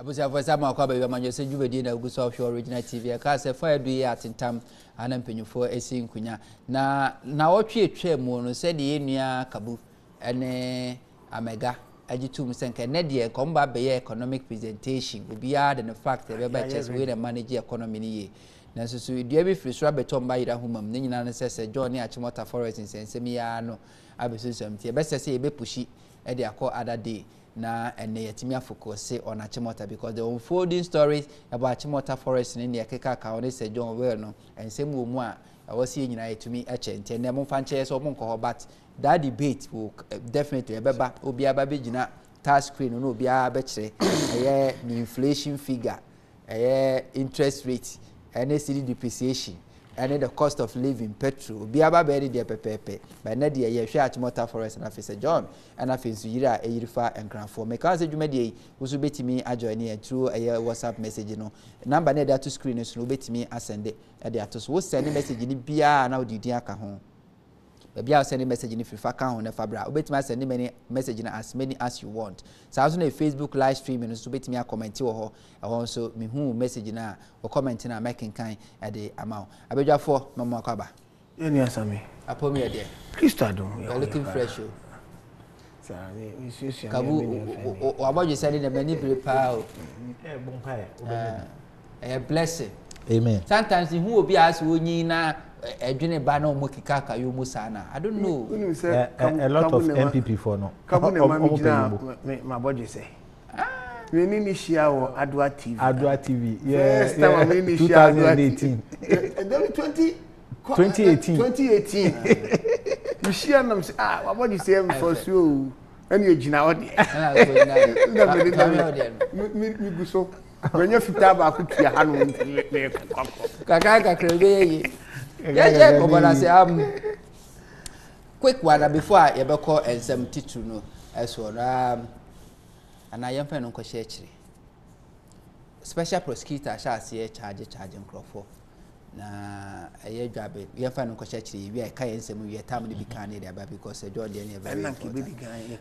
abusia for some akwa ba Amanyosem dwumadi na Guso Offshore Original TV aka se fa edu ye atentam ana mpanyufo esi nkunya na wotwe etwa mu no se de enua Kabu ene Amegah agitum senke ne de komba be economic presentation obia the fact e be chess we the manage economy ni ye na so dua bi firi so abetomba yira humam ne nyina ne se John Achimota Forest nsensem ya no abesusam tie be se be pushi e de akọ other day na ene yetimi focus on Achimota because the unfolding stories about Achimota Forest ni ekeka ka on se John well no ensem wo mu a awasi nyina yetumi eche ntie ne mo fanche so mo nko but that debate will definitely ebeba obi aba be gina tax screen no obi aba kire the inflation figure interest rate and city depreciation and the cost of living petrol obi aba be dey pepepe by na dey ye hwe Achimota Forest na face John and afensu yira eyirifa enkranfo me kan se dwumadi wo so betimi ajoin e through WhatsApp message no number na dey to screen so no betimi asende e dey ato so wo send message ni bia na odidi aka ho bia send message ni fifa kan ho na fabra obetimi send many message na as many as you want so also na Facebook live streaming so betimi a comment wo ho e ho so me hu message na o comment na making kan e dey amount abedwafo mama akaba eni asami apomi e dey Kristo adom you looking fresh o sorry isusu Kabu o aboje send na many prepare o bonfire a blessing amen sometimes who obi as wonyi na edwene ba na omo kikaka yo musa na I don't know a lot of MPP for no Kabu ne ma boje say we ni share o Adwa TV yeah first time we ni share 2018 2018 you share nam say wa boje say am for so any ejina odi mi guso wenye fita ba ku tia hanu le kaka krebe ye yeah ko bana say quick one before you be call ensem titu no eso ana yemfa no ko share chire special prosecutor sha se charge nkrofo na eye dwabe yemfa no ko share chire wi ka ensem wi tam ni bi kan ne there because John dey ne very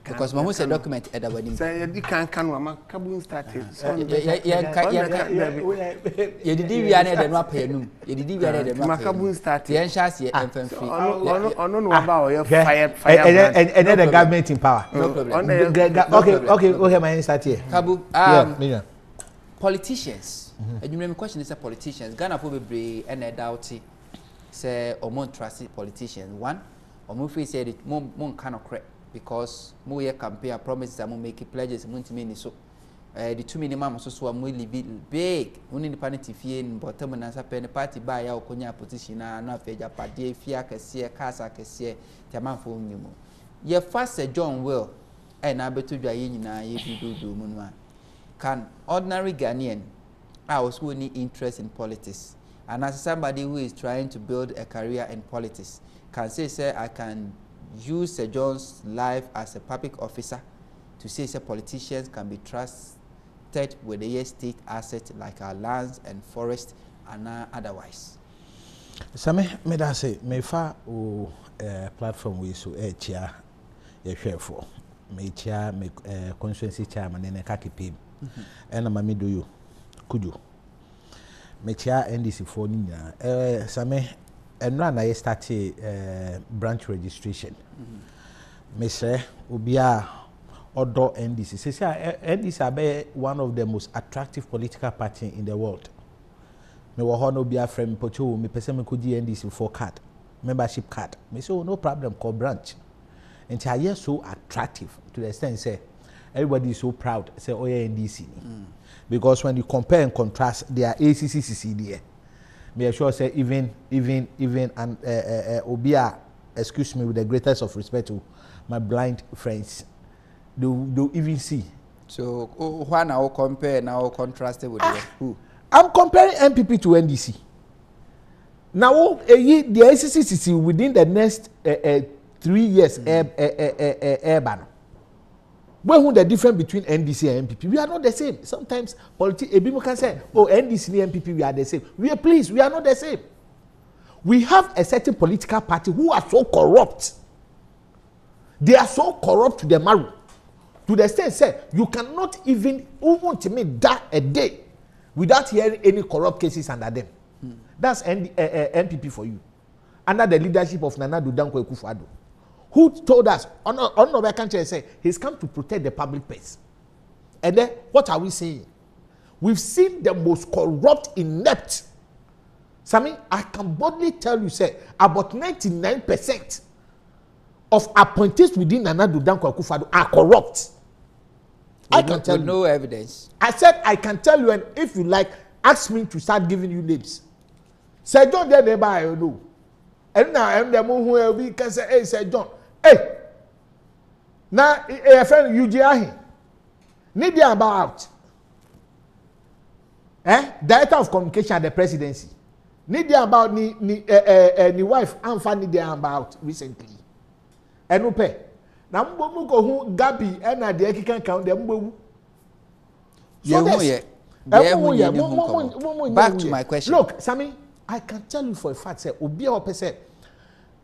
because my say document e da wani say di kan wa Kabu started ye didi wi ane de no apanum ye didi wi ane de no apanum Kabu started ye nsha se emfa free ono no ba o ye fire and the government in power no problem okay my start here Kabu politicians and you question is politicians Ghana for be and doubt say or more trusted politicians one or more free said it more cannot correct because more year campaign promises and more make pledges multi so the two minimum so more big only independent fee in bottom and answer pen party by ya okonya position na feja pade fia kese kasa kese tema for nyimo ye fast John will and abeto dwa ye nyina ye dudu mu no can ordinary Ghanaian I was only interest in politics and as somebody who is trying to build a career in politics can say I can use Sir John's life as a public officer to say politicians can be trusted with the state assets like our lands and forests and otherwise. Same me da say me fa o platform we so chia ye hwe for me chia me constituency chairman ne ka kepe and mami do you could you me chia NDC for ni nyina same enra na ye start branch registration me say obia odo NDC say NDC abe one of the most attractive political party in the world me wo hono bia frame pocho me pese me kodi NDC for card membership card me say no problem call branch and I so attractive to the extent say everybody is so proud say oh yeah NDC because when you compare and contrast their ACCCC there me sure say even and obia excuse me with the greatest of respect to my blind friends they'll even see so why now compare now contrast with who I'm comparing MPP to NDC now the ACCCC within the next 3 years ban when the difference between NDC and MPP we are not the same sometimes people can say oh NDC and MPP we are the same we are not the same we have a certain political party who are so corrupt they are so corrupt to the marrow to the extent say you cannot even to make that a day without hearing any corrupt cases under them. That's NPP for you. Under the leadership of Nana Addo Dankwa Akufo-Addo, who told us on our country say he's come to protect the public peace. And then what are we saying? We've seen the most corrupt, inept. Sammy, I can boldly tell you, say about 99% of appointees within Nana Addo Dankwa Akufo-Addo are corrupt. I can tell you. No evidence. I said I can tell you, and if you like, ask me to start giving you names. Sir John, there neighbor, I know. And now I'm the one who we can say, hey, Sir John, hey. Now, a friend UGI, need you about Director of Communication at the Presidency. Need you about the wife and family they about recently. And upe. Now mbo who Gabi and na de can count them mbo. Back to my question. Look, Sammy, I can tell you for a fact, say obi or person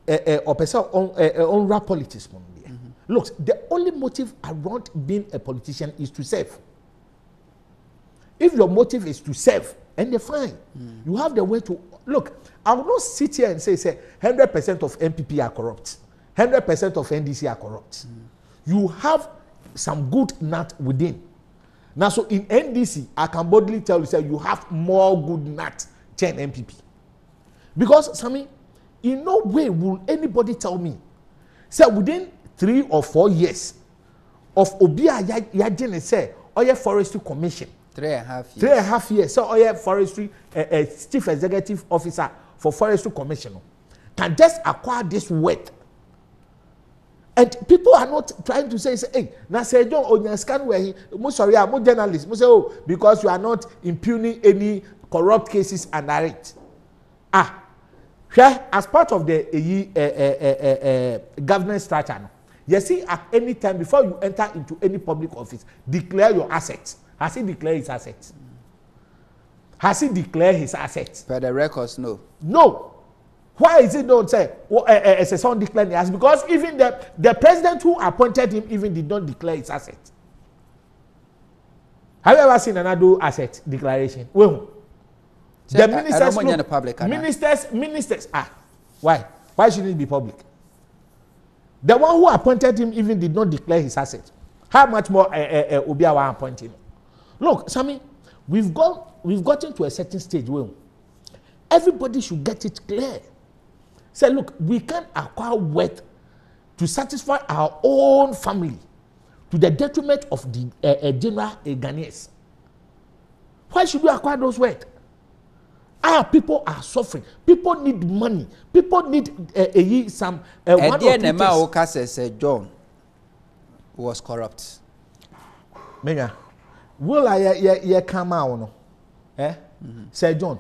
on rap politics. Look, the only motive around being a politician is to serve. If your motive is to serve, and they're fine, you have the way to look. I will not sit here and say 100% of MPP are corrupt, 100% of NDC are corrupt. You have some good nut within. Now, so in NDC, I can boldly tell you, say you have more good nut than MPP. Because, Sammy, in no way will anybody tell me, say within 3 or 4 years of Obia Yajene say, Oye Forestry Commission. 3.5 years. 3.5 years. So Oye Forestry Chief Executive Officer for Forestry Commission can just acquire this wealth. And people are not trying to say hey, now say John Onyanskan where he sorry, I'm journalist. Say, oh, because you are not impugning any corrupt cases and narrate. As part of the governance structure, you see at any time before you enter into any public office, declare your assets. Has he declared his assets? Has he declared his assets? For the records, no. No. Why is it not say as a son declared his assets? Because even the president who appointed him even did not declare his assets. Have you ever seen another asset declaration? Well, the ministers. Why shouldn't it be public? The one who appointed him even did not declare his assets. How much more Obiawa appointed him? Look, Sammy, we've gotten to a certain stage where everybody should get it clear. Say, look, we can acquire wealth to satisfy our own family to the detriment of the general Ghanaians. Why should we acquire those wealth? Our people are suffering. People need money. People need some one or two things. John was corrupt. Mega. Will I come out? Sir John.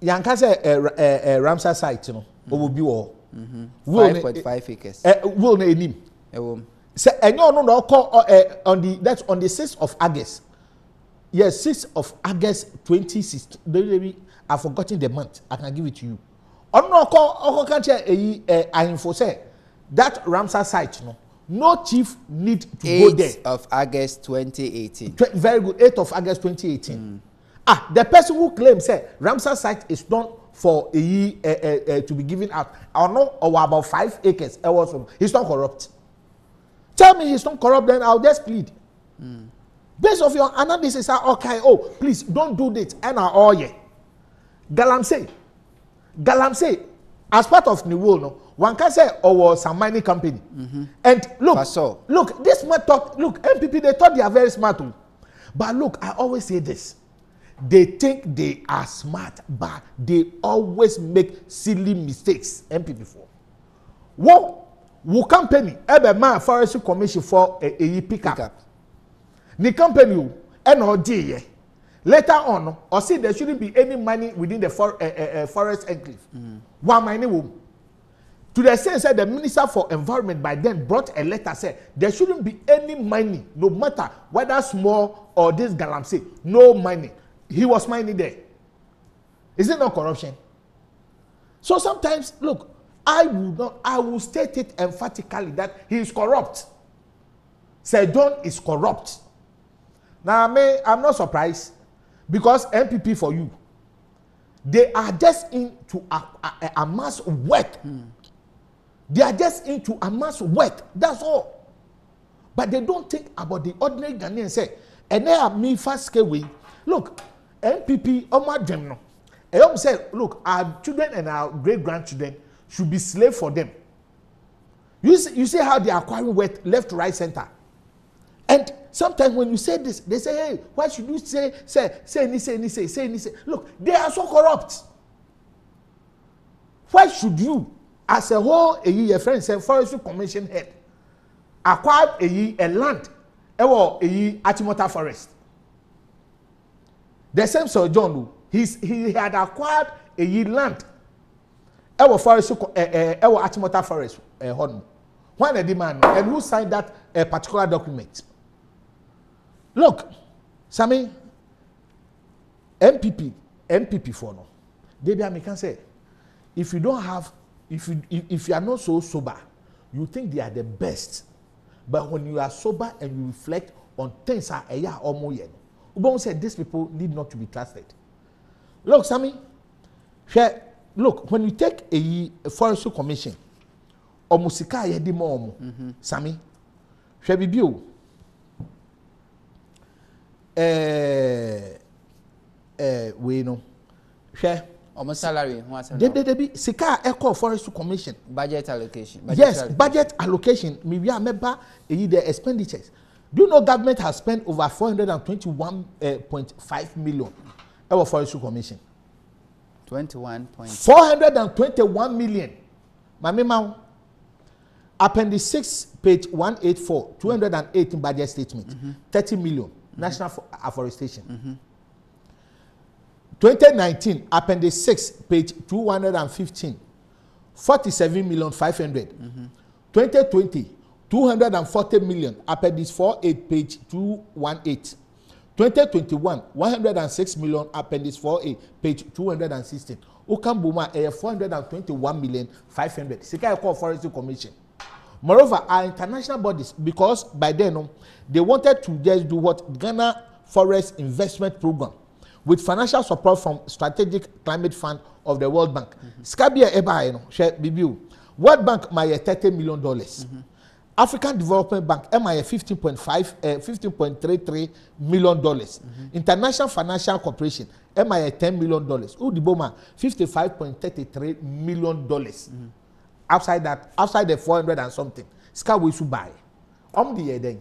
Yanka say Ramsar site, will be all. 5.5 acres. Will name. Say no call on the 6th of August. Yes, 6th of August 2016. I've forgotten the month. I can give it to you. On no call country I info say that Ramsar site no chief need to go there. 8th of August 2018. Very good. 8th of August 2018. The person who claims say Ramsar site is not for to be given out. I know about 5 acres. He's not corrupt. Tell me he's not corrupt, then I'll just plead. Based on your analysis, okay, please don't do this. And Galamsey, as part of the world, one can say, some mining company. And look, this man talk, look, MPP, they thought they are very smart. But look, I always say this. They think they are smart, but they always make silly mistakes. MPP for. What company, man, Forestry Commission for a pickup. The company, NOD, later on, or see there shouldn't be any money within the forest enclave. One mining room. To the extent that the Minister for Environment by then brought a letter saying there shouldn't be any mining, no matter whether small or this Galamsey, no mining. He was mining there. Is it not corruption? So sometimes, look, I will state it emphatically that he is corrupt. Sir John is corrupt. Now, I'm not surprised because MPP for you, they are just into amass work. They are just into amass work. That's all. But they don't think about the ordinary Ghanaian. Say, and they are me fast away. Look, MPP, Omadjemno. And say, look, our children and our great grandchildren should be slaves for them. You see how they are acquiring wealth left, right, center. And sometimes when you say this, they say, hey, why should you say? Look, they are so corrupt. Why should you, as a whole, your friend said, Forestry Commission head, acquire a land, Achimota Forest? The same Sir John, he had acquired a land, Achimota Forest, when a demand, and who signed that particular document? Look, Sammy, MPP for no. They can say, if you don't have, if you are not so sober, you think they are the best. But when you are sober and you reflect on things are a year or more, Ubon said these people need not to be trusted. Look, Sammy, look, when you take a Forestry Commission, or Musika yedi mo, Sammy, Shebibio. We know. Share. Almost salary. Debi Sika Echo Forestry Commission. Budget allocation. Budget allocation. Maybe I remember the expenditures. Do you know government has spent over 421.5 million our Forestry Commission? 421 million. Mamima, Appendix 6, page 184, 218 budget statement, 30 million. National Afforestation. 2019, Appendix 6, page 215, 47,500,000. 2020, 240 million, Appendix 48, page 218. 2021, 106 million, Appendix 48, page 216. Ukambuma, 421,500,000. Sika call Forestry Commission. Moreover, our international bodies, because by then they wanted to just do what Ghana Forest Investment Program with financial support from Strategic Climate Fund of the World Bank. Skabia eba share bibiu. World Bank $30 million. African Development Bank $15.33 million. International Financial Corporation $10 million. Udiboma $55.33 million. Outside the 400 and something, Ska we should buy. The year then,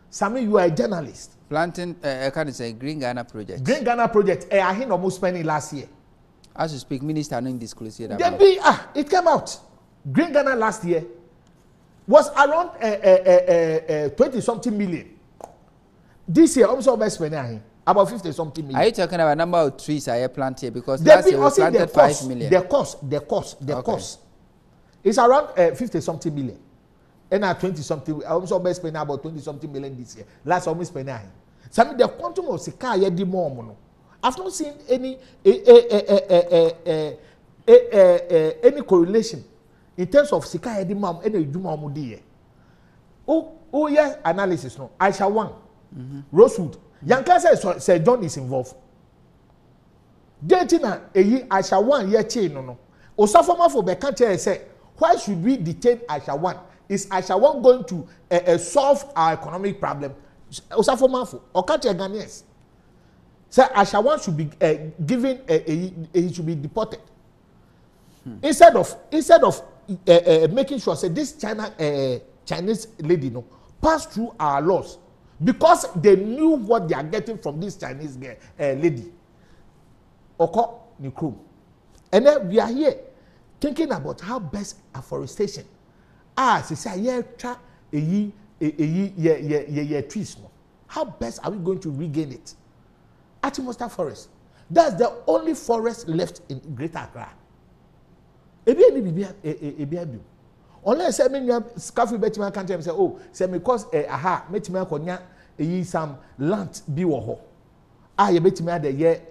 Sammy, you are a journalist. Planting, I can't say Green Ghana project. Green Ghana project. I heard almost spending last year. As you speak, Minister, no disclose it. It came out. Green Ghana last year was around 20 something million. This year, almost over spending about 50 something million. Are you talking about number of trees I planted? Because last year we planted 5 million. The cost. It's around 50 something million. And at 20 something, I also spending about 20 something million this year. Last almost spending. Some the quantum of Sika yedi more. I've not seen any correlation in terms of Sika yedi mom any juma mudi. Oh yes, analysis no. Aisha one, Rosewood. Yanka says Sir John is involved. Dating Aisha one year chain no. Osafoma for Bekanche say. Why should we detain Aisha one? Is Aisha one going to solve our economic problem? Osafo Manfo, or catch a Ghanaians. Say Aisha one should be given, he should be deported. Instead of making sure, say this Chinese lady pass through our laws because they knew what they are getting from this Chinese lady. Oko Nikrum. And then we are here thinking about how best afforestation. Trees. How best are we going to regain it? Achimota Forest. That's the only forest left in Greater Accra. Unless I mean, Kafui Betima can't say, oh, say because Metima Konya some land be woho. You Betima the year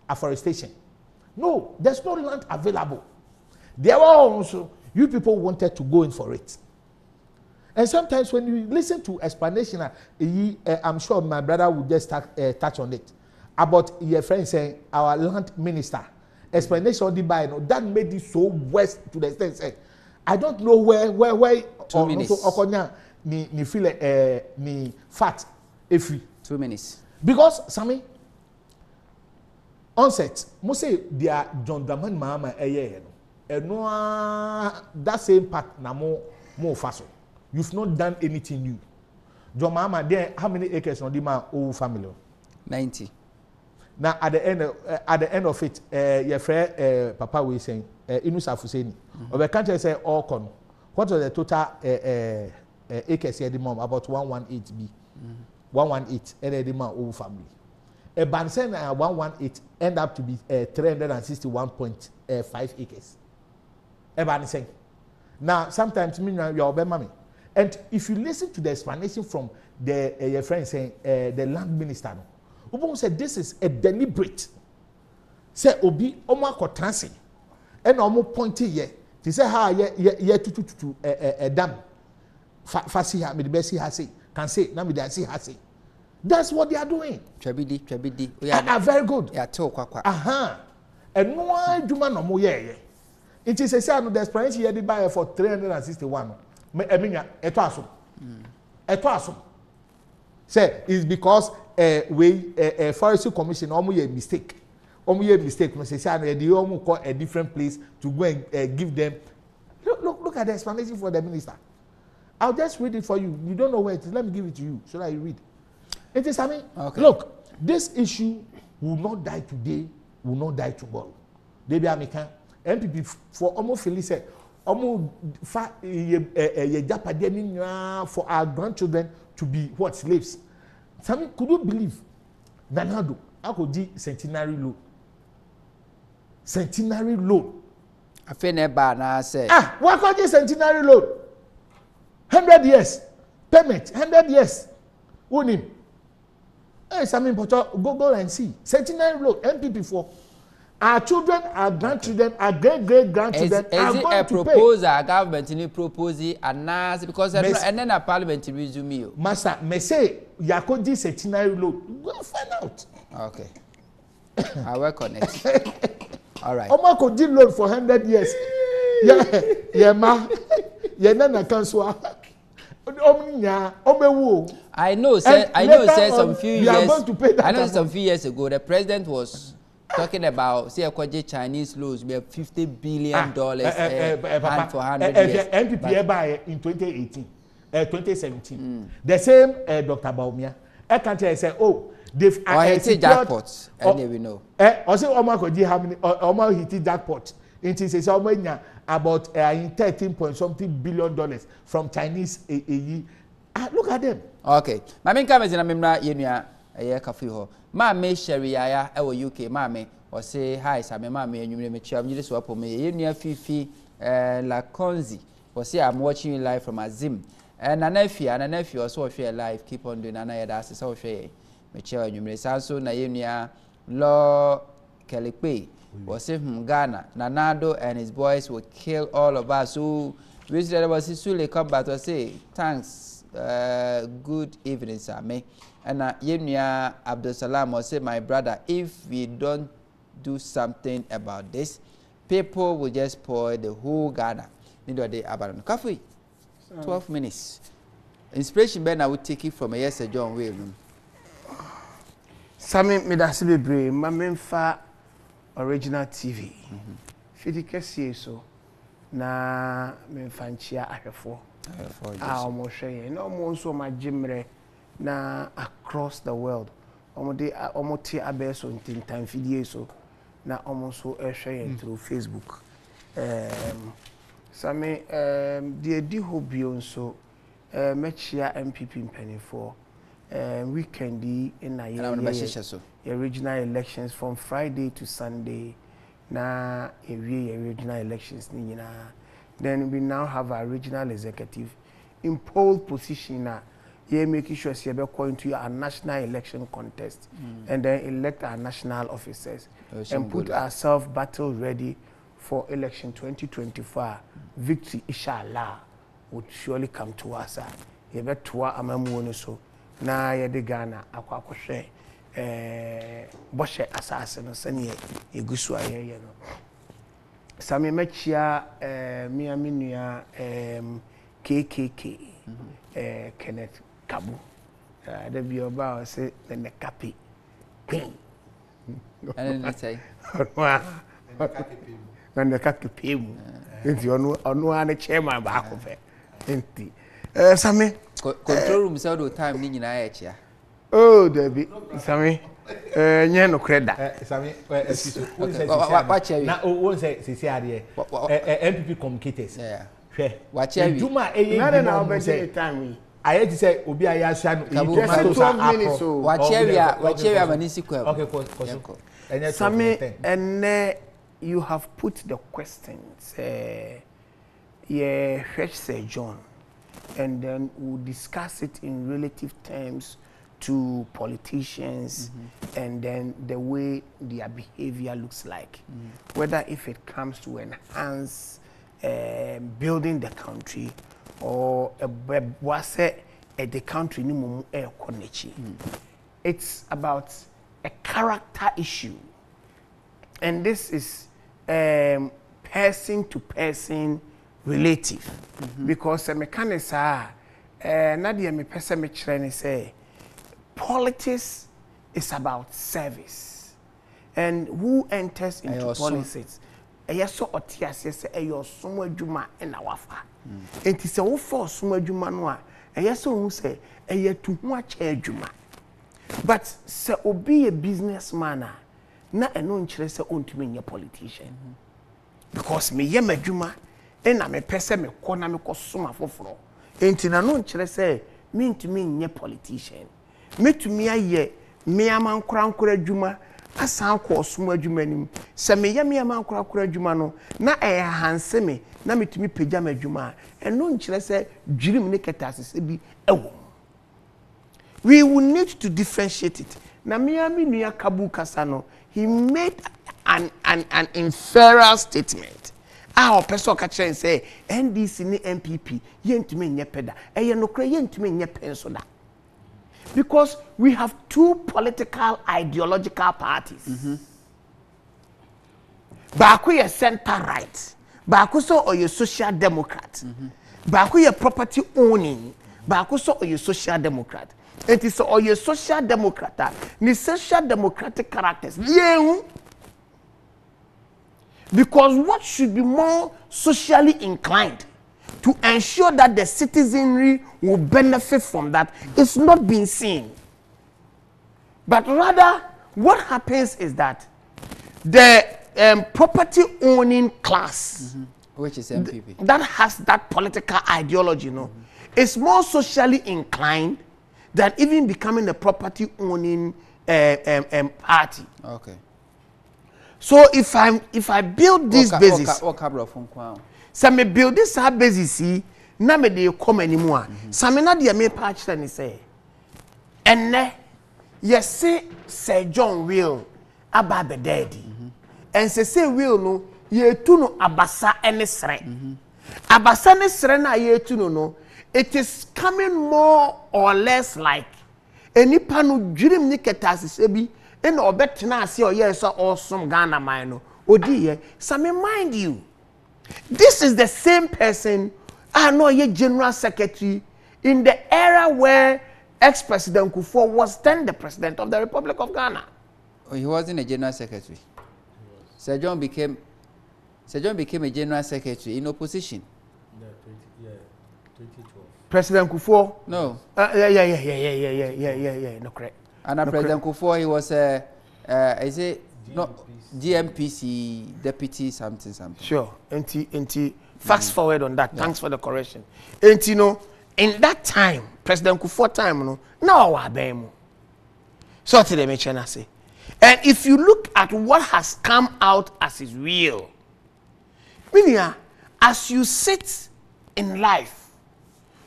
afforestation. No, there's no land available. There were also, you people wanted to go in for it. And sometimes when you listen to explanation, I'm sure my brother will just touch on it about your friend saying our land minister explanation on the buy, that made it so worse to the extent say I don't know where 2 minutes. Okonya ni feel ni fat every 2 minutes. because Sammy onset mo say dia John Dramani Mahama no that same part na mo faso. You've not done anything new. John Mahama there how many acres on the man old family? 90. Now at the end of it, your friend Papa was saying, Inusa Fuseni, or the country say all con. What was the total acres here the mom? About 118B. 118 and the man old family. A Bansen 118 end up to be 361.5 acres. A Bansen. Now sometimes me you are mommy. And if you listen to the explanation from the your friend saying the land minister. Obo said this is a deliberate. Say obi omo akotanse e na omo point here. They say ha ye tutu dam. Fa see ha me the best see ha say. Can say na me dey see ha say. That's what they are doing. Twabidi. Very good. Yeah, to kwakwa. Aha. And no adwuma no mo ye. It is a say no the explanation here dey buy for 361. Me eminya eto aso. Eto aso. Say is because forestry commission almost a mistake. Almost a mistake. No say they almost call a different place to go and give them. Look at the explanation for the minister. I'll just read it for you. You don't know where it is. Let me give it to you so that you read. It is, I mean, okay. Look, this issue will not die today, will not die tomorrow. They be American. MPP for almost Phyllis said, almost for our grandchildren to be what slaves. Sammy, could you believe Nanado? I could do centenary loan. Centenary loan. I feel never now say. What could you centenary loan? 100 years payment. 100 years. Who him? Hey, Sammy, go and see centenary loan. MPP for our children, our grandchildren, our great grandchildren. Is it a proposal? Government in proposing and now because and then a parliament resume you. Master, me say Yakodi centenary loan. Go find out. Okay. I work on it. All right. Oma could do loan for 100 years. Yeah, ma. Yeah, nana cancel. I know, sir. I know, sir. Some few years. I know some few years ago, the president was talking about say Chinese loans, we have $50 billion hand for 100 years. MPP by in 2018, 2017. The same Dr. Baumia. I can't say, oh, they've hit jackpots. And we know. Also, Omar could how many? Omar hit jackpot. It is about $13 billion from Chinese AE. Look at them. Okay. My main comment is na yenya Kafui ho. Mama Sherry ya UK mama or say hi Same mama enwumre me chia mjiri so apo me yenya Fifi La Konzi or say I'm watching you live from Azim. Nanafia also share live keep on doing nana ya that's so share me chia enwumre sanso na yenya Law Kelepe was from Ghana. Nanado and his boys will kill all of us. So, Visitor was Sule come back to say, thanks, good evening, sir. And Yemia Abdul Salam will say, my brother, if we don't do something about this, people will just spoil the whole Ghana. Neither they abandon. Kafui, 12 minutes. Inspiration Ben, I would take it from a yes, John William. Sammy Medasibe, my main fa. Original TV. Fiti kesi so na memfanchia ahwefo. Omo hwe na omo nso ma jimre na across the world. Omo ti abeso ntintan fidie so na omo nso ehwe through Facebook. Same die di hobio nso mechia MPP mpanifo weekend in na original elections from Friday to Sunday na original elections ni na then we now have our regional executive in pole position na making sure say be going to a national election contest and then elect our national officers and put ourselves battle ready for election 2024 victory inshallah would surely come to us. You bet to our Amamu so. Na yede Ghana akwakwohwe boshe asase no sene egusu ayeye no same machia miaminua KKK Kenneth Kabu da bi oba o se ne kapi and say na ne kapi mu enti onu ane chairman ba akofe enti same control room say do time ni nyina ya chia oh Debbie same nye no kreda same na won say sisi ade MPP communicators hwe wachia wi juma na obedi time aye ti say obi aye asua no wachia wi amanisi kwa okay ko same and you have put the questions yeah Sir John, and then we'll discuss it in relative terms to politicians and then the way their behavior looks like. Whether if it comes to enhance building the country or the country it's about a character issue. And this is person to person relative because the mechanics are nadia me pese me kire say politics is about service, and who enters into politics so otiase say eyo som adwuma na wafa enti se wo for som adwuma no a so hu say tu hu acha adwuma, but se obi a businessman na eno nkire say ontumi nye politician because me ye madwuma ena me pese me ko na me ko soma foforo enti na no nkire say me ntumi nye politician metumi aye me amankora adwuma asan ko soma adwuma nim se me ye me amankora adwuma no na hanse me na metumi pagya me adwuma eno nkire say dwirim ne ketasese bi ewo. We will need to differentiate it. Na me nua Kabu Kasano, he made an inferior statement. Our person catcher and say NDC ni MPP yentumi nye peda eye no kra yentumi nye penso da, because we have two political ideological parties. Baako ye center right, baako so oye social democrat, baako ye property owning, baako so oye social democrat. It is oye social democrat ni social democratic characters yehu. Because what should be more socially inclined to ensure that the citizenry will benefit from that is not being seen. But rather, what happens is that the property owning class, which is MPP, that has that political ideology, is more socially inclined than even becoming a property owning party. Okay. So if I build this basis, so me build this basis, na me de come anymore. So me na de me patch and say, enne yes say Sir John will aba be daddy, and say will no ye tu no abasa ene sre, abasa ne sre na ye tu no, it is coming more or less like enipa no dwirim ni ketase bi. And obetna see or yes awesome Ghana mine odi so me mind you, this is the same person I know ye general secretary in the era where ex-president Kafui was then the president of the Republic of Ghana. Oh, he wasn't a general secretary. Sir John became a general secretary in opposition. Yeah, 2012. President Kafui? No. Yeah, no correct. And President Kafui, he was is it not GMPC deputy something. Sure. And fast forward on that. Thanks for the correction. And in that time, President Kafui time, now abemo. So today me chena say. And if you look at what has come out as is real, meaning as you sit in life,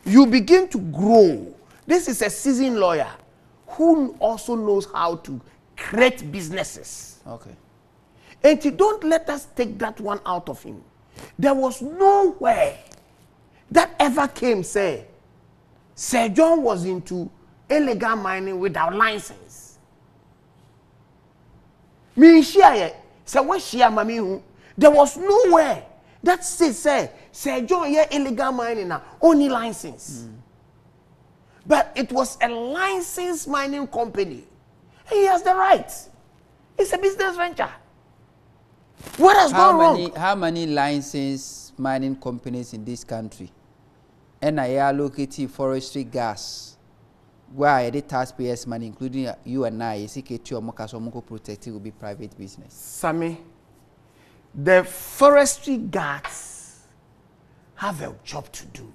you begin to grow. This is a seasoned lawyer who also knows how to create businesses. Okay. And don't let us take that one out of him. There was nowhere that ever came say Sir John was into illegal mining without license. Me share say what share mami hu there was nowhere that say Sir John yeah illegal mining na only license. But it was a licensed mining company. He has the right. It's a business venture. What has gone wrong? How many licensed mining companies in this country? And I allocate forestry gas. Where the taxpayers' money, including you and I, is protected will be private business. Sammy, the forestry guards have a job to do.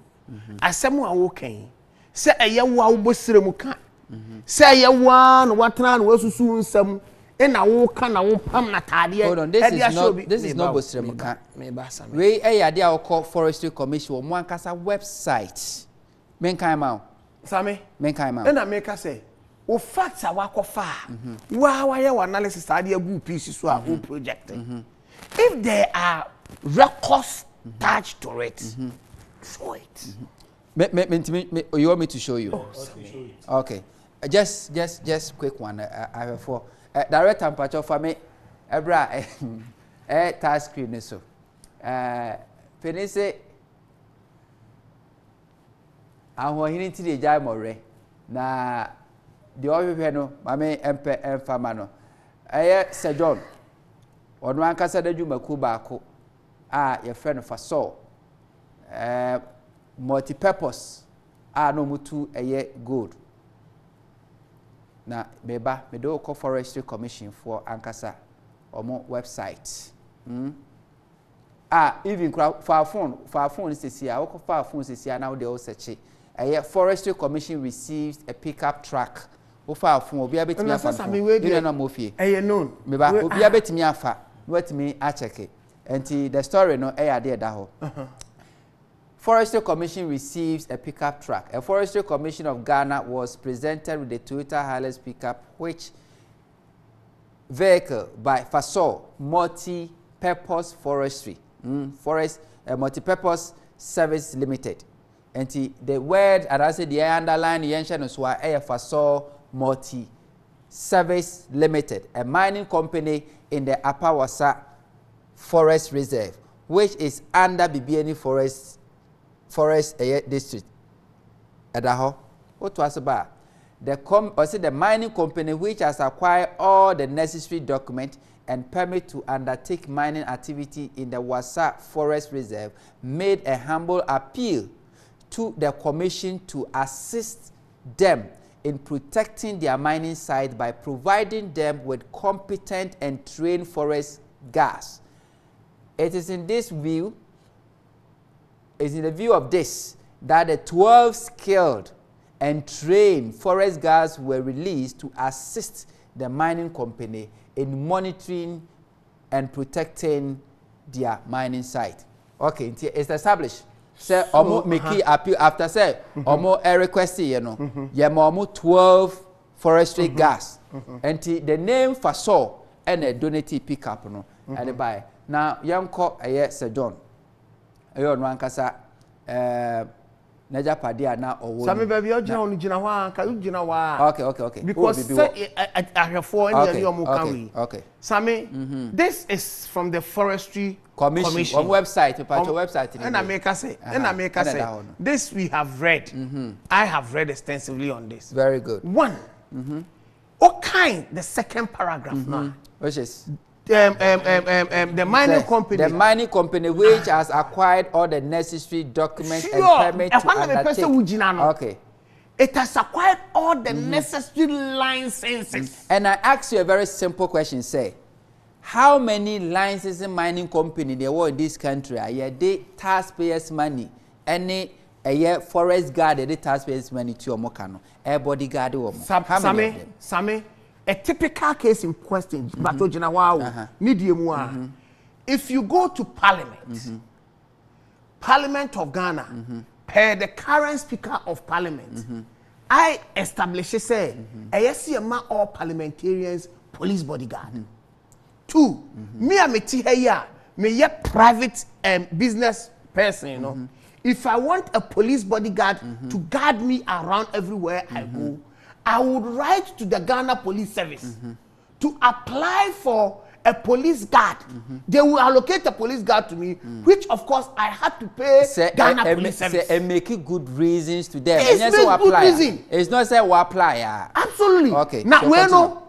As someone walking, say a yawa ubosremuka. Say a one what ran was soon some. Hold on, this is not Bosremuka. We a call Forestry Commission on one casa website. Menkaimao. Sammy, Menkaimao. And I make us say, oh, facts are walk far. Why analysis idea good pieces who are projected. If there are records attached to it, show it. You want me to show you? Okay. Just quick one. I have four. Direct temperature for me. Ebra task screen so. Penise ahụ hini ti dey jai more na the ohwehwe no mame empe emfama no Sir John onu ankasa da dwumaku baako a ye friend for so multi-purpose no mutu gold na beba me do call Forestry Commission for ankasa omo website even for phone sisi a woko for phone sisi now they all search Forestry Commission receives a pickup truck o for phone obi abetimi afa you know mo fie known meba obi abetimi afa wetimi a check enti the story no there da ho Forestry Commission receives a pickup truck. A Forestry Commission of Ghana was presented with the Toyota Hilux pickup, which vehicle by Faso Multi-Purpose Forestry, Multi-Purpose Service Limited. And the word, and I said the underline, the ancient is why Faso Multi-Service Limited, a mining company in the Upper Wasa Forest Reserve, which is under BBN Forest District. Adaho. What was about? The mining company which has acquired all the necessary documents and permit to undertake mining activity in the Wasa Forest Reserve made a humble appeal to the commission to assist them in protecting their mining site by providing them with competent and trained forest guards. It is in this view is in the view of this that the 12 skilled and trained forest guards were released to assist the mining company in monitoring and protecting their mining site. Okay, it's established. Say omo make appeal after say omo request you know omo 12 forestry guards and the name for so and a donative pickup no and buy now yanko Sir John ayo no ankasa naja padia na owo Sami baby ojina onu jina wa ka ujina wa okay because ahwefo any omo kan okay Sami this is from the Forestry Commission on website website and Amegah say this we have read I have read extensively on this. Very good. One what kind the second paragraph now which is the mining company. The mining company which has acquired all the necessary documents and permits to undertake. Okay. It has acquired all the necessary licenses. And I ask you a very simple question, say, how many licensing mining company there were in this country? They taxpayers' money. Any forest guard, they taxpayers' money to your mokano. A bodyguard. Same. A typical case in question, if you go to Parliament, Parliament of Ghana, per the current Speaker of Parliament, I establish say, all parliamentarians police bodyguard. Me a private business person, you know. if I want a police bodyguard to guard me around everywhere I go, I would write to the Ghana Police Service to apply for a police guard. They will allocate a police guard to me, which of course I had to pay Ghana Police Service. And make good reasons to them. It's good reason. It's not say we apply. Absolutely. Okay. Now we know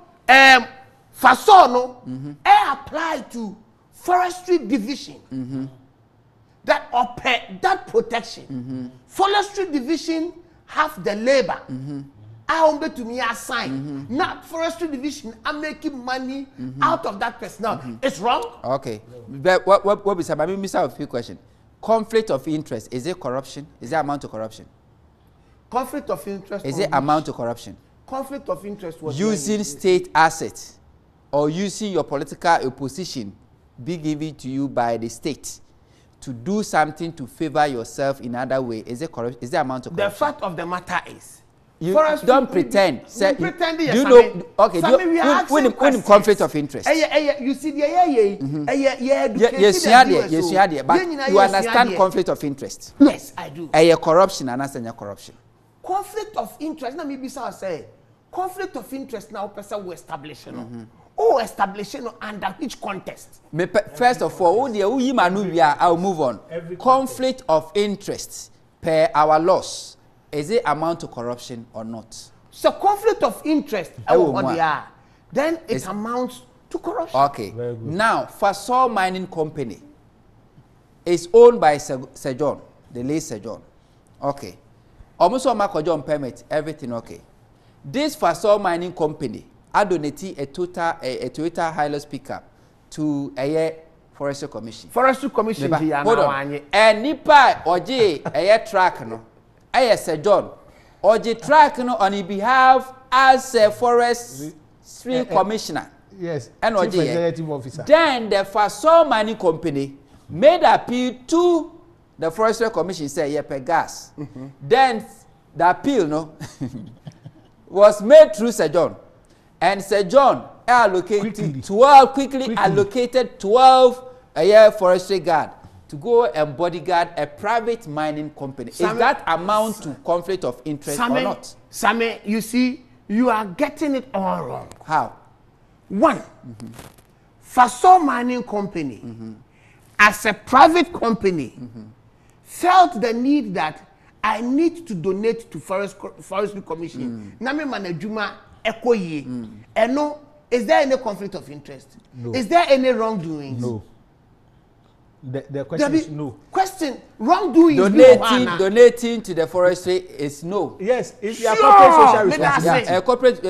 Fasono I apply to Forestry Division that that protection. Forestry Division have the labor. I want to me assign. Not Forestry Division. I'm making money out of that personnel. It's wrong. Okay. But what is I miss out a few questions. Conflict of interest, is it corruption? Is it amount to corruption? Conflict of interest. Is it amount to corruption? Conflict of interest was using state assets or using your political opposition be given to you by the state to do something to favor yourself in other way. Is it corruption? Is it amount to corruption? The fact of the matter is, you don't pretend. Pretend. Do you know? Okay. When conflict of interest. You see the yes, but you understand conflict of interest. Yes, I do. Corruption and that's corruption. Conflict of interest. Now maybe say conflict of interest now person will establish. Oh, establishing under which contest? First of all, I'll move on. Conflict of interest per our laws. Is it amount to corruption or not? So conflict of interest, then it amounts to corruption. Okay. Now, Fasol Mining Company is owned by Sir John, the late Sir John. Okay. Almost all Marco John permit, everything okay. This Fasol Mining Company, I donated a Toyota Hilux pickup to a Forestry Commission. Forestry Commission, hold on. And Nipa Oji a track no. Sir John, Oji track no on his behalf as a Forestry Commissioner. Yes. And Chief Executive Officer. Then the Fasol Mining Company made appeal to the Forestry Commission, say yepe gas. Then the appeal no was made through Sir John. And Sir John allocated 12 a year forestry guard to go and bodyguard a private mining company. Is that amount to conflict of interest or not? Same, you see, you are getting it all wrong. How? One, Fasol Mining Company, as a private company, felt the need that I need to donate to Forestry Commission. Name manajuma ekoye. And no, is there any conflict of interest? No. Is there any wrongdoing? No. The question is no. Question, wrongdoing. Donating to the forestry is no. Yes, if you are corporate social responsibility. Yeah, corporate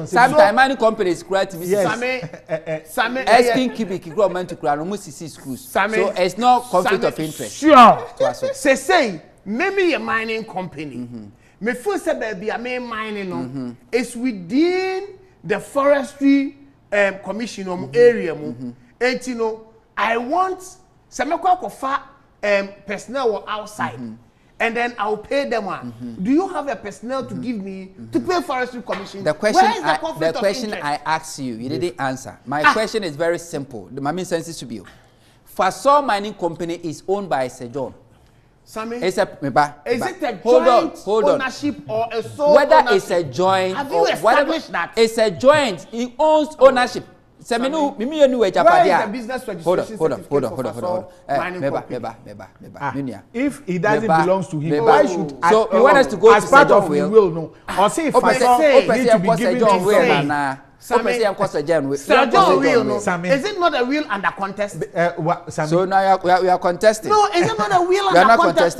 sometimes mining companies create me. Yes. Same. Asking Kibiki government to create almost 6 schools. So it's not conflict of interest. Sure. Say, maybe a mining company. Me feel say baby, I mean mining it's within the forestry commission area. And you know, I want some personnel outside, and then I'll pay them one. Do you have a personnel to give me to pay forestry commission? The question I asked you, you didn't answer. My question is very simple. The main sense is to be. Fasol Mining Company is owned by Sir John. Sammy, is it a joint ownership or a sole whether ownership? It's a joint have or you established that? It's a joint. He owns ownership. Where is the business registration if it doesn't belong to him, why should so you want us to go as to part of the will no? Or say if Fasol need to be given to Sir John will no. Is it not a will under contest? So now we are contesting. No, is it not a will under contest?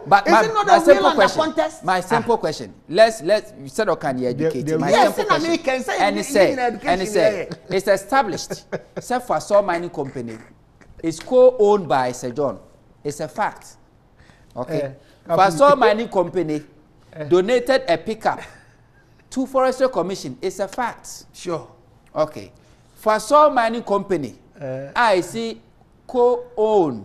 But is it not a will under contest? My simple question. Let's you said can you educate? My simple question. And he said it's established. Except for Fasol Mining Company, it's co-owned by Sir John. It's a fact. Okay. Fasol Mining Company donated a pickup to Forestry Commission. It's a fact. Sure. Okay. Fasol Mining Company, I see co-owned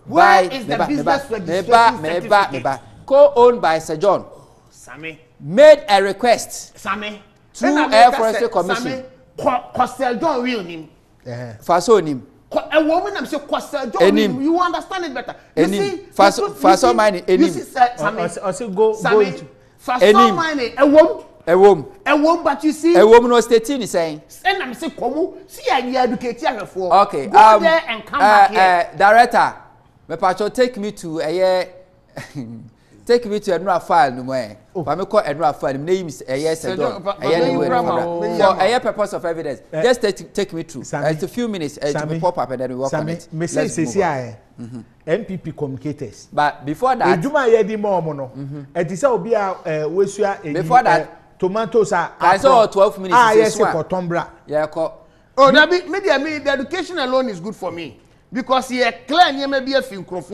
by business registration co-owned by Sir John. Sammy made a request. Sammy to Air Forestry Commission. Sir John will him. Fasol him. A woman, I'm saying, you understand it better. You see, first mining. You see, Sammy, go into first mining. A woman, but you see, a woman was 13 saying, and I'm saying, come, see, I educate you for. Okay, go there and come back here. Director, my patron, take me to a year. Take me to a file no more. But me call a file. Name is a yes and for a purpose of evidence. Just take me through. It's a few minutes to pop up and then we work on it. MPP communicators. But before that, before that, tomatoes are. I saw 12 minutes. Yes, yeah, oh, that the education alone is good for me because he clear you may be a film crowd.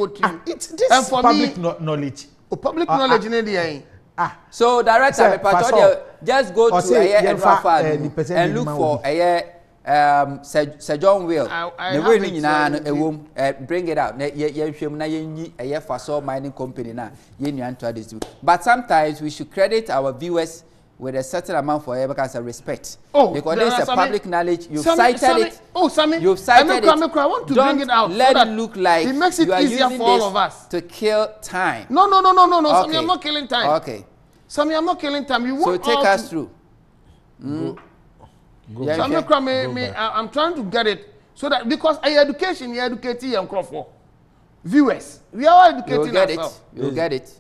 It's this and for public knowledge. Public knowledge in the so director, just go to a file and look for Sir John Will. The way you know bring it out. A for mining company now. But sometimes we should credit our viewers with a certain amount for because of respect. Oh, because this is public knowledge. You've cited it. Oh, Sammy, you've cited it. I want to bring it out. Let it look like it makes it easier for all of us to kill time. No. Okay. Sammy, I'm not killing time. Okay. Sammy, I'm not killing time. You want so take us through. Go. Sammy, I'm trying to get it so that because education, you educate young Crawford viewers. We are educating ourselves. You'll get it.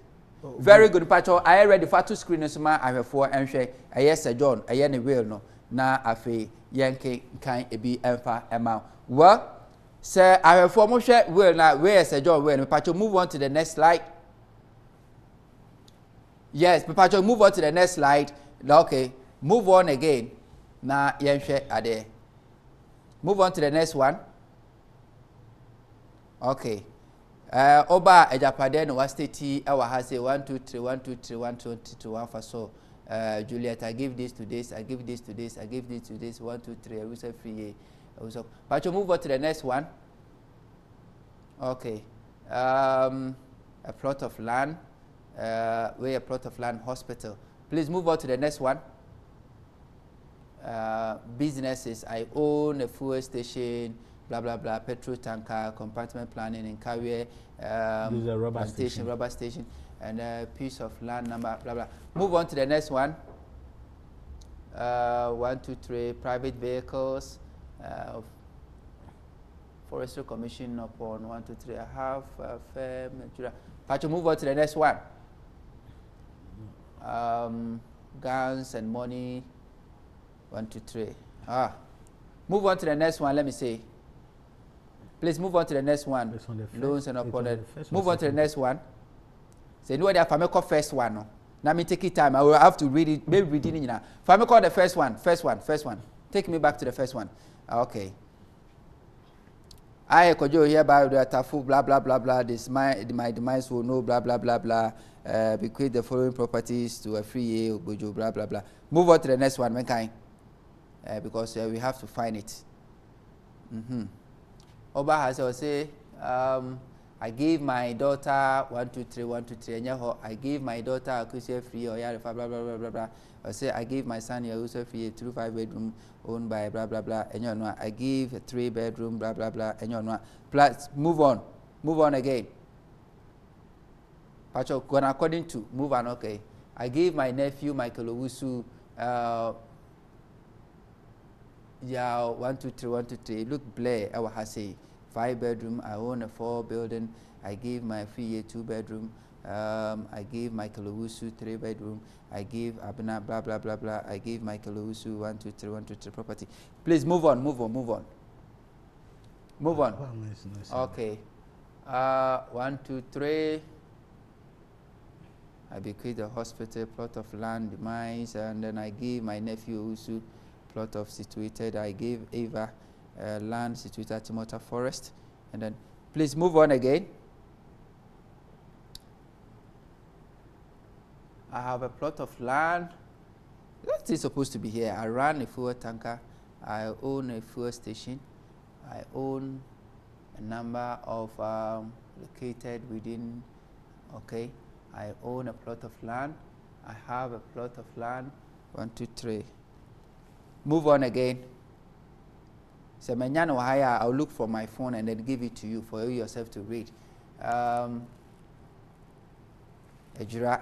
Very good, Pacho. I read the fatu screen I have 4 and share. I yes, Sir John. I any will no. Na afe Yankee kind a be empa amount. Well, sir, I have 4 more share will now where Sir John will. Pacho, move on to the next slide. Yes, Pacho, move on to the next slide. Okay, move on again. Na Yankee ade. Move on to the next one. Okay. Oba ejapade no wasteti ewa ha say 1 2 3 1 2 3 1 2 3 1 for so Juliet, I give this to this, I give this to this, I give this to this 1 2 3 I will say free but you move on to the next one. Okay. A plot of land, where a plot of land hospital. Please move on to the next one. Businesses, I own a fuel station, blah blah blah, petrol tanker, compartment planning in Kafui, rubber station, and a piece of land number, blah blah. Move on to the next one. 1 2 3 private vehicles, forestry commission upon 1 2 3. I have firm. Pacho, move on to the next one. Guns and money. 1 2 3. Move on to the next one. Let me see. Please move on to the next one. Loans and upon move on to the next one. Say no, they have first one. No. Now me take it time. I will have to read it. Maybe reading it now. If I call the first one. Take me back to the first one. Okay. I could you hear about the Tafu blah blah blah blah. This my demise will know blah blah blah blah. Bequeath the following properties to a free year bojo blah blah blah. Move on to the next one, mankind. Because we have to find it. Oba has say, I gave my daughter 1 2 3 1 2 3. I gave my daughter a Christian free or blah blah blah blah blah. I say I gave my son a also free a 2 5 bedroom owned by blah blah blah. And you know I gave a 3 bedroom blah blah blah. And you know plus move on again. Pacho gonna according to move on. Okay, I gave my nephew Michael Owusu 1 2 3 1 2 3. Look Blair I will say 5 bedroom. I own a 4 building. I gave my free 2 bedroom. I gave Michael Owusu 3 bedroom. I gave Abena blah blah blah blah. I gave Michael Owusu 1 2 3 1 2 3 property. Please move on. Okay. 1 2 3. I bequeathed the hospital, plot of land, demise, and then I gave my nephew Owusu plot of situated. I gave Eva land situated at Achimota Forest, and then please move on again. I have a plot of land that is supposed to be here. I run a fuel tanker. I own a fuel station. I own a number of located within. Okay, I own a plot of land. I have a plot of land. 1 2 3. Move on again. So Menyano higher, I'll look for my phone and then give it to you for you yourself to read. Ejira.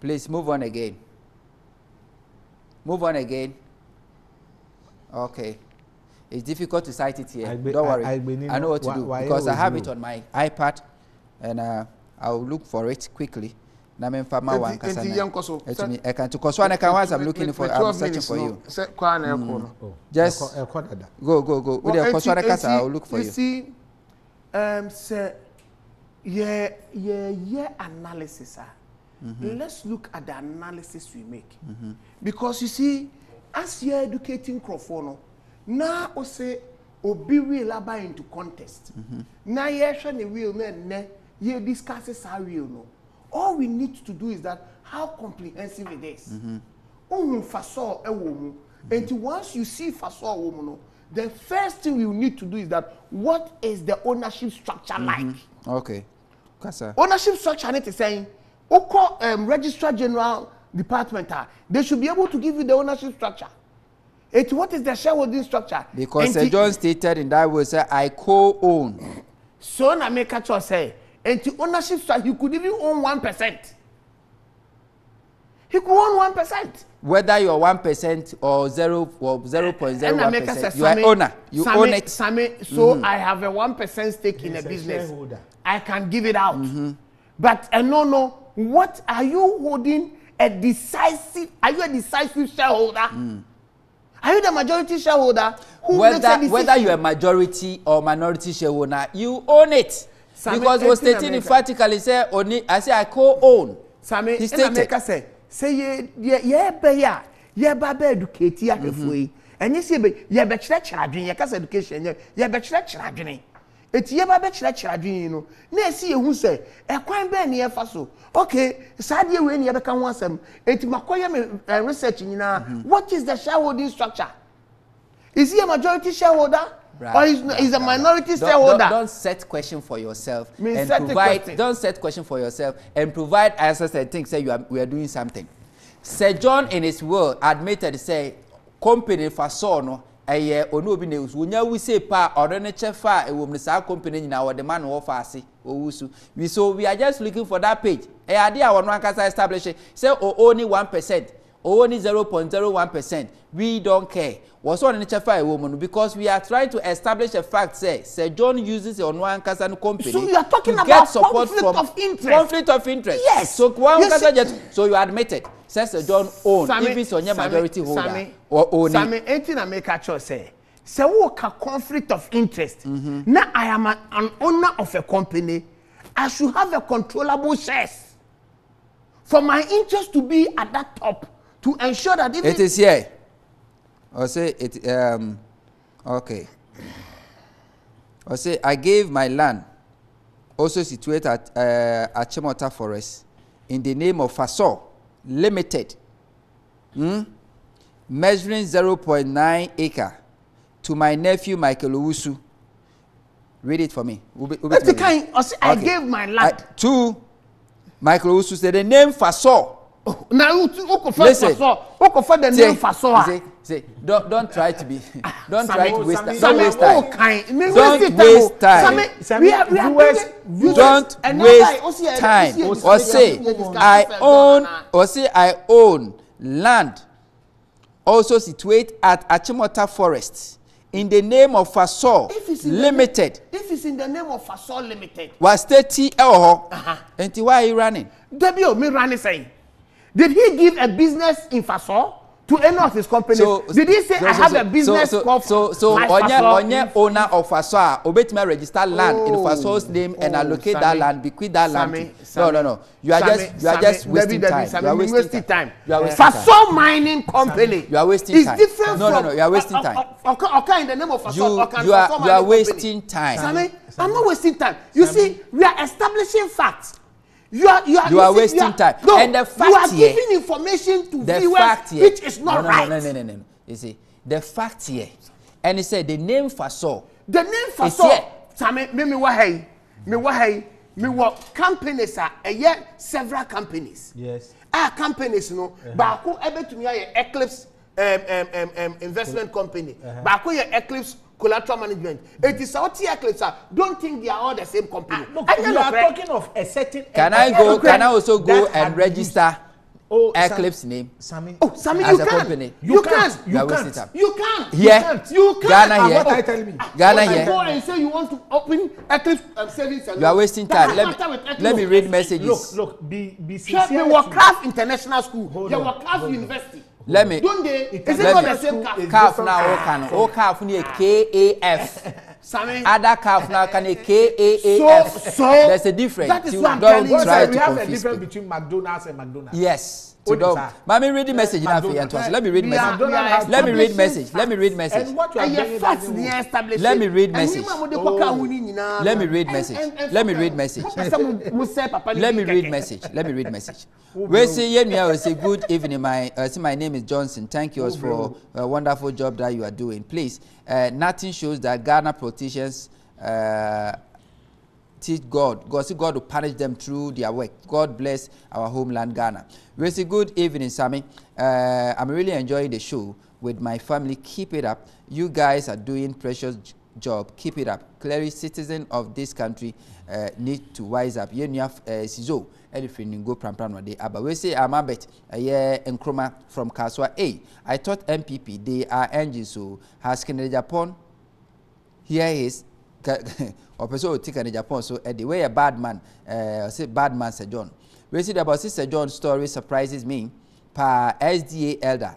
Please move on again. Move on again. Okay. It's difficult to cite it here. Don't worry. I know what to do because I have it on my iPad and I'll look for it quickly. I can't to I'm looking for. I'm searching for you. Just go. With the I'll look for you. See, analysis. Let's look at the analysis we make. Because you see, as you're educating Crofono, now we say obi will aba into contest. Now you're showing the real you discusses how real no. All we need to do is that how comprehensive it is. And once you see faso woman, the first thing you need to do is that what is the ownership structure like? Okay. Ownership structure is saying, Registrar General Department, they should be able to give you the ownership structure. What is the shareholding structure? Because Sir John stated in that way, say I co-own. So na make a choice say. And the ownership structure, you could even own 1%. He could own 1%. Whether you're 1% or 0.01%, you are owner. You own it. So I have a 1% stake in a business. Shareholder. I can give it out. But no. What are you holding? Are you a decisive shareholder? Are you the majority shareholder? Whether you're a majority or minority shareholder, you own it. Because was stating emphatically say only I say I co-own. He stated say ye baba educate ya Kafui. And you say ye be children ye kasa education ye be children. Eti ye baba children no. Na esi ehu say e kwan be na ye fa so. Okay, sadie we na ye be kan ho asem. Eti makoye me research nyina. What is the shareholding structure? Is he a majority shareholder? Right. Or is a minority shareholder? Don't set question for yourself and provide. Don't set question for yourself and provide answers and things. Say we are doing something. Sir John in his will admitted say company for so no onobi ne unya we say pa or ne chefa e wom sa company nyina wo de man wo faase owusu we are just looking for that page ade a wono ankasa establish say only 1%. Only 0.01%. We don't care. What's on the chefa woman because we are trying to establish a fact. Say, Sir John uses on one Kasan company. So you are talking about conflict of interest. Conflict of interest. Yes. So one so you admitted. Sir John own if it's on your majority holder or own. Sami, anything I make a choice say. So what a conflict of interest. Now I am an owner of a company. I should have a controllable shares. For my interest to be at that top. To ensure that if it is here. Or say it okay. Or say I gave my land also situated at Achimota Forest in the name of Faso Limited. Measuring 0.9 acre to my nephew Michael Owusu. Read it for me. I gave my land to Michael Owusu. Say the name Faso. Now you listen. The name Faso. Say, don't try to be. Don't try to waste time. Don't waste time. Don't waste time. Don't waste time. Or say I own land also situated at Achimota Forest in the name of Faso Limited. If it's in the name of Faso Limited. Was 30 and why are you running? Debio me running saying. Did he give a business in Faso to any of his companies? Did he say I have a business called onye owner of Faso obetime register land in Faso's name and allocate that land, bequeath that land. No. You are just wasting time. You are wasting time. Faso mining company. You are wasting time. It's different from no. You are wasting time. Okay, in the name of Faso. You are wasting time. I'm not wasting time. You see, we are establishing facts. You are wasting time. No, and the fact you are giving information to viewers which is not right. No. You see, the fact here, and he said the name Faso. The name Faso. Sami, me what companies are several companies. Yes. Companies, no. But who able to me Eclipse investment company. Back when Eclipse collateral management. It is our Eclipse. Don't think they are all the same company. Look, we are talking of a certain. Can I also go and register Eclipse name? Sammy. Oh, Sammy, as a company. You can't. Here. You can't. Ghana here. What are you telling me? Ghana here. Go and say you want to open Eclipse savings. You are wasting time. Let me read messages. Look. Be sincere. You work CAF International School. You work CAF University. Let me. Don't they? Is it not the same CAF? CAF now. All CAF need KAF. Other CAF now can a KAAF. So there's a difference. That is what I'm telling you. We have a difference between McDonald's and McDonald's. Yes. Let me read the message now. Let me read message. Let me read message. Let me read message. And what you are doing let me read message. Let me read message. Let me read message. Let me read message. Let me read message. We say good evening. My name is Johnson. Thank you for a wonderful job that you are doing. Please, nothing shows that Ghana politicians teach God will punish them through their work. God bless our homeland Ghana. We say good evening, Sammy. I'm really enjoying the show with my family. Keep it up. You guys are doing precious job. Keep it up. Clearly, citizens of this country need to wise up. Sizo anything go pram no dey. But we say Amabet Nkrumah from Kaswa. I thought MPP they are engines. So has Kenneth Japan. Here is. Or person take in Japan, so the way a bad man, say bad man Sir John. We see about Sir John's story surprises me. Pa SDA elder,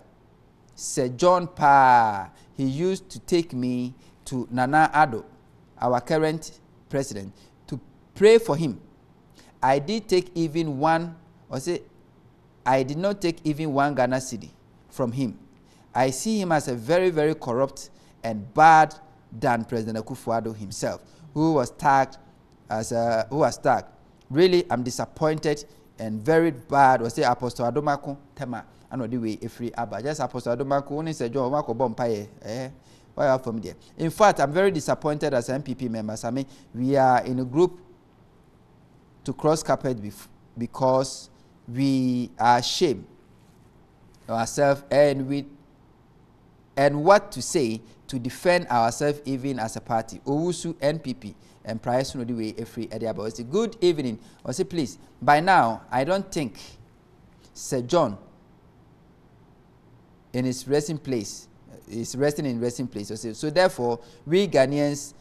Sir John Pa, he used to take me to Nana Addo, our current president, to pray for him. I did not take even one Ghana cedi from him. I see him as a very, very corrupt and bad than President Akufo-Addo himself, who was tagged. Really, I'm disappointed and very bad. Was say Apostle Adomako Tema. I know the way free Abba. Just Apostle Adomako only said John Wako Bompaye. Why are from there? In fact, I'm very disappointed as MPP members. I mean, we are in a group to cross carpet because we are ashamed ourselves and what to say to defend ourselves even as a party. Owusu NPP and prior to the way every area. But it's a good evening. I say please. By now, I don't think Sir John in his resting place is resting in resting place. So therefore, we Ghanaians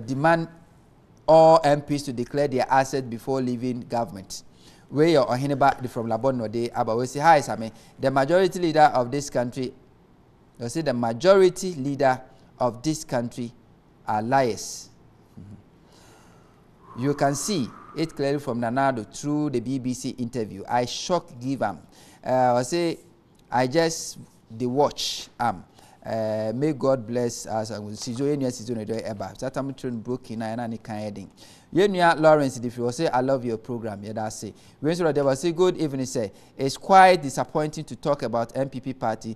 demand all MPs to declare their assets before leaving government. Where you're from Labon no day, but we say hi, Sammy. The majority leader of this country, the majority leader of this country are liars. You can see it clearly from Nanado through the BBC interview. I shock give him. I say I just the watch may God bless us. Lawrence, if you say I love your program, yeah, that's it. When there was a good evening, say it's quite disappointing to talk about MPP party.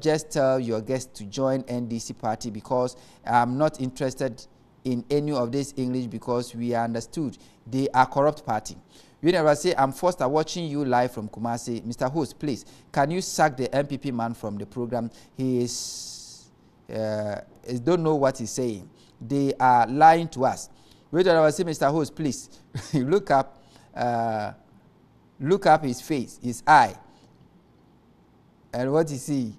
Just tell your guests to join NDC party because I'm not interested in any of this English because we are understood they are corrupt party. You never say I'm forced to watching you live from Kumasi. Mr. Host, please, can you sack the MPP man from the program? He is don't know what he's saying. They are lying to us. Wait, I was saying, Mr. Host, please look up his face, his eye, and what you see,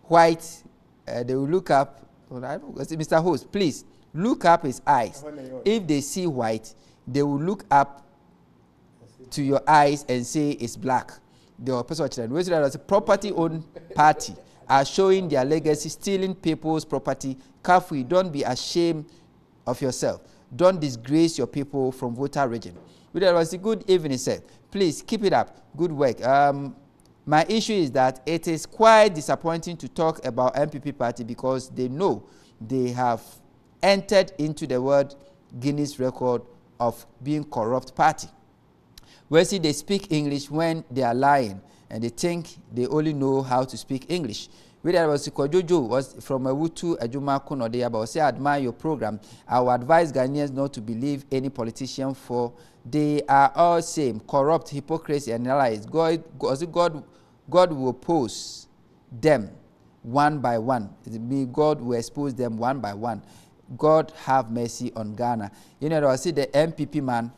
white. They will look up. Mr. Host, please look up his eyes. If they see white, they will look up to your eyes and say it's black. The person watching that a property-owned party are showing their legacy, stealing people's property. Kafui, don't be ashamed of yourself. Don't disgrace your people from voter region. That was a good evening, said. Please keep it up. Good work. My issue is that it is quite disappointing to talk about MPP party because they know they have entered into the world Guinness record of being corrupt party. Where see they speak English when they are lying and they think they only know how to speak English. Whether was Kojojo was from Ewutu Ejuma Kunode, but say I admire your program. I would advise Ghanaians not to believe any politician for They are all same, corrupt, hypocrisy, and lies. God will pose them one by one. God will expose them one by one. God have mercy on Ghana. You know, I see the MPP man.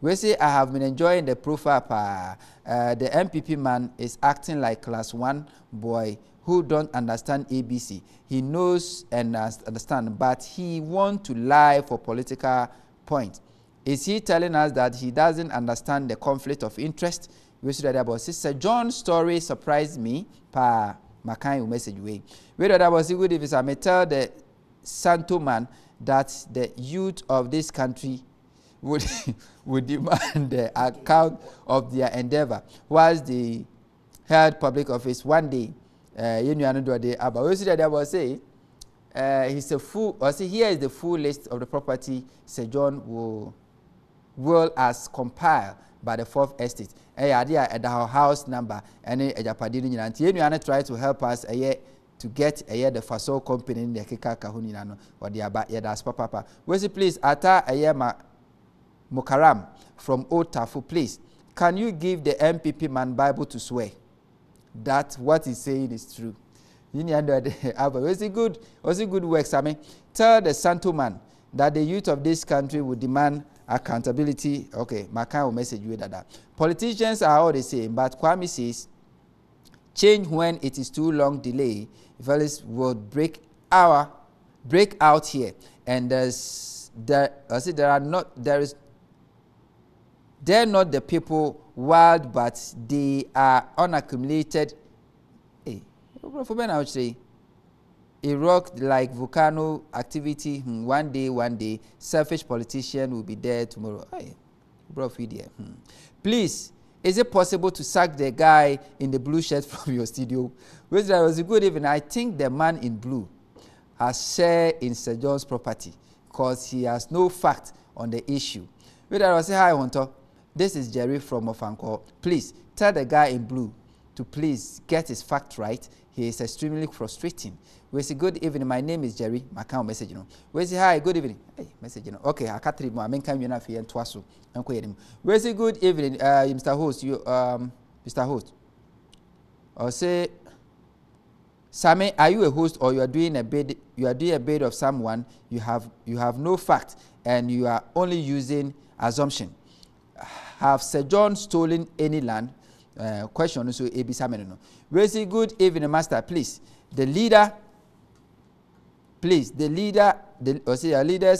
We say I have been enjoying the profile. The MPP man is acting like class 1 boy who don't understand ABC. He knows and understand, but he want to lie for political point. Is he telling us that he doesn't understand the conflict of interest? We should about Sister John's story surprised me. Pa Makai message way. We read about good if I may tell the Santo man that the youth of this country would demand the account of their endeavor. Whilst they held public office one day, you know, about we see that I was say he's a full. Or see here is the full list of the property Sir John will as compiled by the 4th estate. At the house number and a Japadini and you try to help us to get the Fasol company in the Kika Kahunino or the Aba Yadas Papa. Where's it please? Ata Mokaram from Old Tafu, please. Can you give the MPP man Bible to swear that what he's saying is true? Was it good work, Sammy? Tell the Santo man that the youth of this country would demand accountability. Okay, my kind of message you that. Politicians are all the same, but Kwame says change when it is too long delay. Violence will break out here, and they're not the people wild, but they are unaccumulated. Iraq like volcano activity. One day, selfish politician will be there tomorrow. Please, is it possible to sack the guy in the blue shirt from your studio? Which was a good evening. I think the man in blue has share in Sir John's property because he has no fact on the issue. Which I was say, hi, Hunter. This is Jerry from Ofanko. Please tell the guy in blue to please get his fact right. He is extremely frustrating. We say good evening. My name is Jerry. My account message, you know. We say hi. Good evening. Hey, message, you know. Okay, I can't read more. I mean, come you na fi and twaso. We say good evening, Mr. Host. You, Mr. Host. Or say, Sammy, are you a host or you are doing a bid? You are doing a bid of someone. You have no fact and you are only using assumption. Have Sir John stolen any land? Question so AB Sameno. We say good evening, Master. Please, the leaders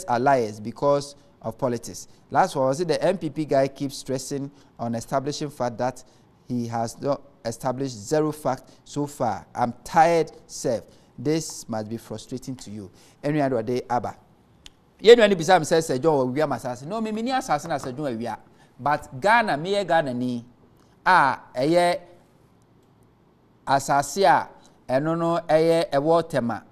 are liars because of politics. Last one, the MPP guy keeps stressing on establishing fact that he has not established zero fact so far. I'm tired, sir. This must be frustrating to you. Any other day, Abba. You know, any says Sir John we are assassin. No, me assassin as Sir John we are. But Ghana, me Ghana ni. Asasia eno watema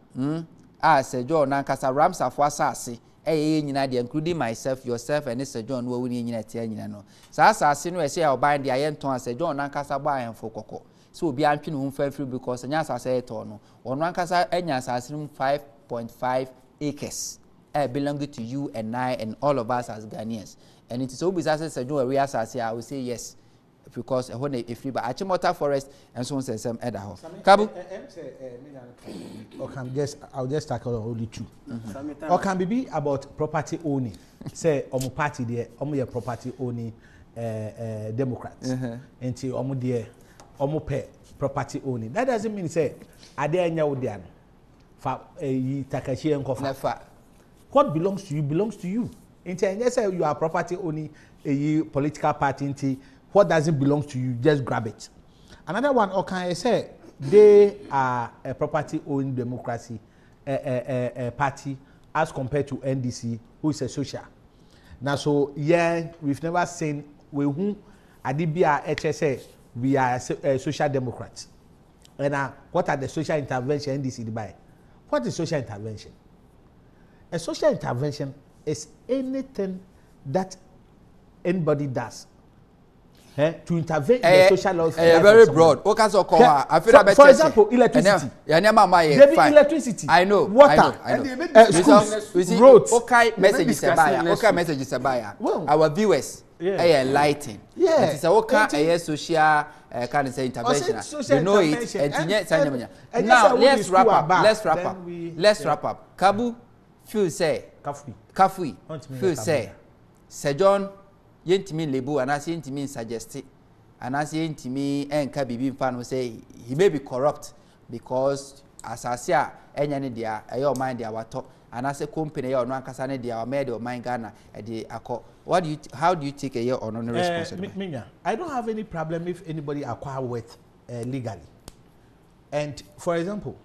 Sir John nankasa Rams afo asase nyina de including myself, yourself and Sir John wo woni nyina tia nyina no sa asase no ese ya oban de ayenton Sir John nankasa ba ayenfo kokko so obi antwe no humfa free because nya asase eto no ono nankasa enya asase no 5.5 acres belong to you and I and all of us as Ghanaians, and it is so bizarre Sir John we asase I will say yes. Because when a free by Achimota Forest and so on says some other house. Kabu? I'll just tackle only two. Or can be about property owning. Say party there, your property owning Democrats. Until pay property owning. That doesn't mean say are there nyawdian for Takashi and Kofa. What belongs to you belongs to you. Until say you are property owning a political party. What doesn't belong to you, just grab it. Another one, or can I say, they are a property-owned democracy party as compared to NDC, who is a social. Now, so yeah, we've never seen who Adibia HSA, we are a social democrats. And what are the social intervention NDC buy? What is social intervention? A social intervention is anything that anybody does. To intervene in the social laws. Very broad. For example, electricity. Electricity. I know. Water. Schools. Roads. Okay, messages about. Our viewers. lighting. Yeah. It is a work social kind of say intervention. We know it and now let's wrap up. Kabu feel say Kafui feel say Sir John yentimi lebu and as yentimi suggest and as yentimi enka bibi fan say he may be corrupt because as I say any dia your mind dia wato and as a company your no ankasa ne dia made your mind Ghana e dey akọ. How do you take a year on responsibility? I don't have any problem if anybody acquire wealth legally. And for example,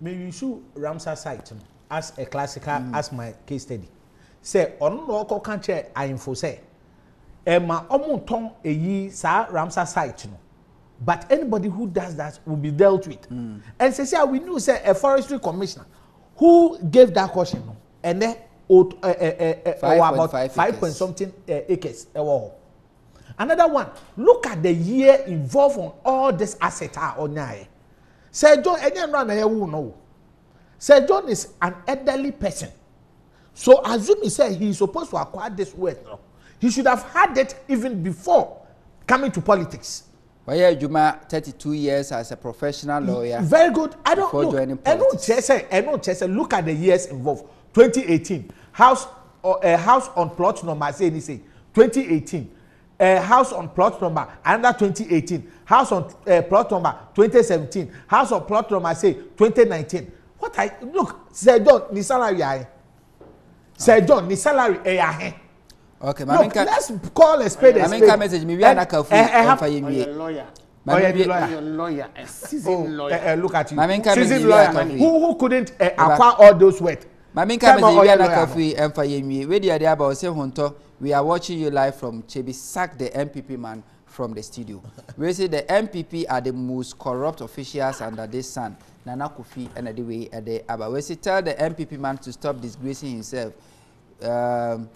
may you use Ramsar site as a classical as my case study. Say on no can't share I info say Emma omuton a ye sa Ramsar site no. But anybody who does that will be dealt with. And say we knew say a forestry commissioner who gave that caution no, and then about 5 point something acres. Another one, look at the year involved on all this asset on there. Sir John, no. Sir John is an elderly person. So assume he said he is supposed to acquire this wealth. No? He should have had it even before coming to politics. Well, yeah, Juma 32 years as a professional lawyer. Very good. I don't know. I don't say. Look at the years involved. 2018, house on plot number say 2018, house on plot number under 2018, house on plot number 2017, house on plot number say 2019. What I look, Sir John, ni salary aye. Sir John, ni salary aye. Okay, look, let's call a spade a spade. Maminka message me we are not lawyer. Lawyer, a seasoned lawyer. Look at you. Seasoned lawyer. Who couldn't acquire all those wealth? Maminka message we are not Kafui emfa yemi. We dey about say honto. We are watching you live from Chebi. Sack the MPP man from the studio. We say the MPP are the most corrupt officials under this sun. Nana Kofi and the way at the Aba. We say tell the MPP man to stop disgracing himself. Go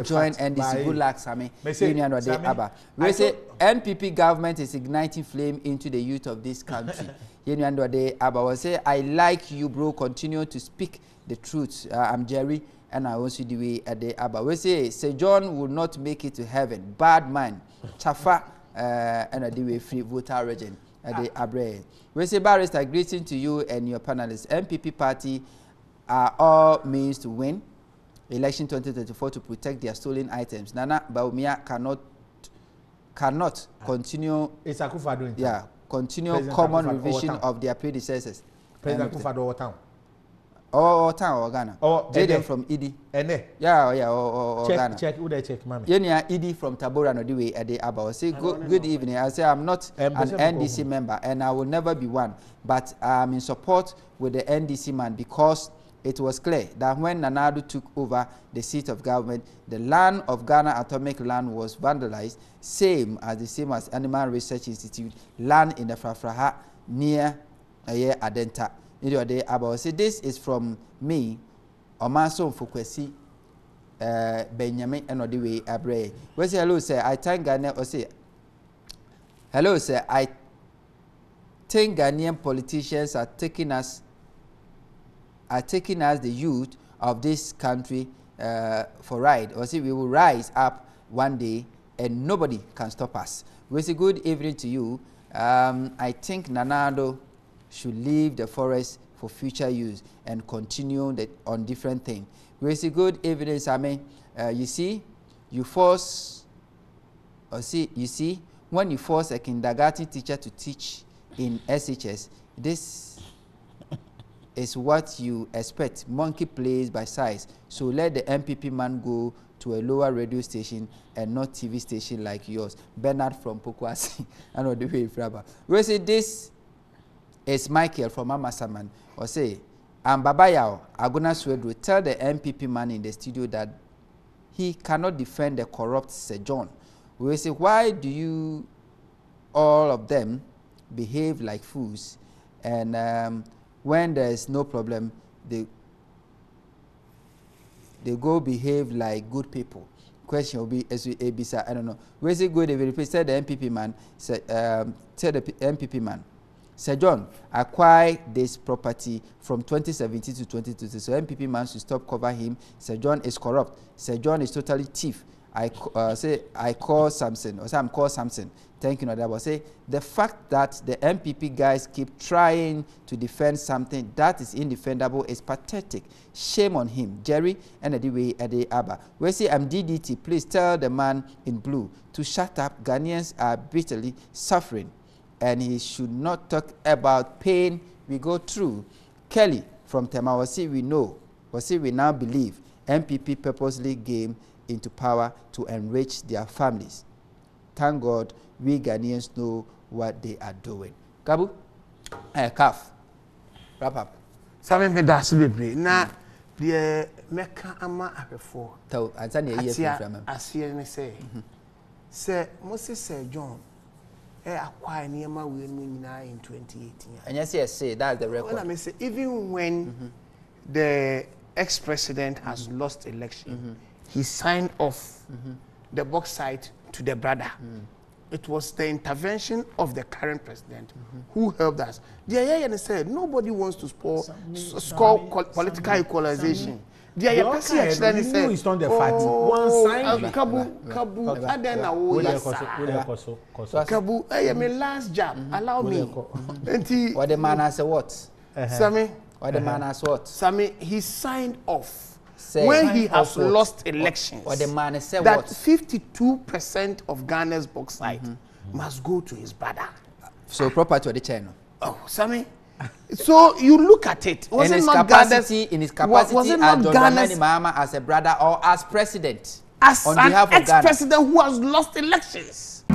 join NDC. Good luck, Sammy. Union or the Aba. We say MPP government is igniting flame into the youth of this country. Union or the Aba. We say I like you, bro. Continue to speak the truth. I'm Jerry, and I also the way at the Aba. We say Sir John will not make it to heaven. Bad man, Chafa, and the way free voter region at the Abre. We say Barrister, greeting to you and your panelists. MPP party are all means to win election 2024 to protect their stolen items. Nana Baumia cannot continue. It's Akufa doing. Yeah, continue President common Akufa revision of their predecessors. President Akufa do town. Or town or Ghana. Oh, Jaden from Idi. Yeah, or Ghana. Check, who they check, mami. Yenya Idi from Tabora no way at the Aba. Say good evening. I say I'm not an NDC member and I will never be one, but I'm in support with the NDC man because it was clear that when Nanadu took over the seat of government, the land of Ghana Atomic Land was vandalized, same as Animal Research Institute land in the Frafraha near Adenta. Say this is from me, Omaso Fukwesi, Benjamin, and Odiwe Abre. We say hello, sir. I thank Ghana. Or say hello, sir. I think Ghanaian politicians are taking us the youth of this country for ride. Or see, we will rise up one day and nobody can stop us. We say good evening to you. I think Nanado should leave the forest for future use and continue on different things. We say good evening, Sammy. You see, when you force a kindergarten teacher to teach in SHS, this is what you expect. Monkey plays by size. So let the MPP man go to a lower radio station and not TV station like yours. Bernard from Pokwasi. I know the way Fraba. We say this is Michael from Amasaman. Or say, and Babayao, Aguna Swedro, tell the MPP man in the studio that he cannot defend the corrupt Sir John. We say, why do you all of them behave like fools? And when there is no problem, they go behave like good people. Question will be, I don't know. Where is it good? They said the MPP man. Tell the MPP man, Sir John acquired this property from 2017 to 2020. So MPP man should stop cover him. Sir John is corrupt. Sir John is totally thief. I call Samson, or say I'm called Samson. Thank you, Nodabo. Say the fact that the MPP guys keep trying to defend something that is indefendable is pathetic. Shame on him. Jerry and Ediwe Ede Abba. We say I'm DDT. Please tell the man in blue to shut up. Ghanaians are bitterly suffering, and he should not talk about pain we go through. Kelly from Temawasi, we know. We now believe MPP purposely came into power to enrich their families. Thank God we Ghanaians know what they are doing. Kabu, Kaf, wrap up. Something me that's baby. Na the Mecca ama afefo. Tell answer your ear from him. Asia ne say Moses say John acquire niema we nyina in 2018. And yes, say that's the record. When I say even when the ex-president has lost election, he signed off the bauxite to the brother. It was the intervention of the current president who helped us. The IAN said nobody wants to score political equalization. The IAN said, Kabu, I am a last job. Allow me. What the man has what? Sammy. What the man has what? Sammy, he signed off. When he has lost elections, or the man said that what? 52% of Ghana's bauxite must go to his brother. So proper to the channel. Oh, Sammy. So you look at it. Was it not capacity, in his capacity as Ghana's Mahama as a brother or as president? As on an behalf of ex-president who has lost elections.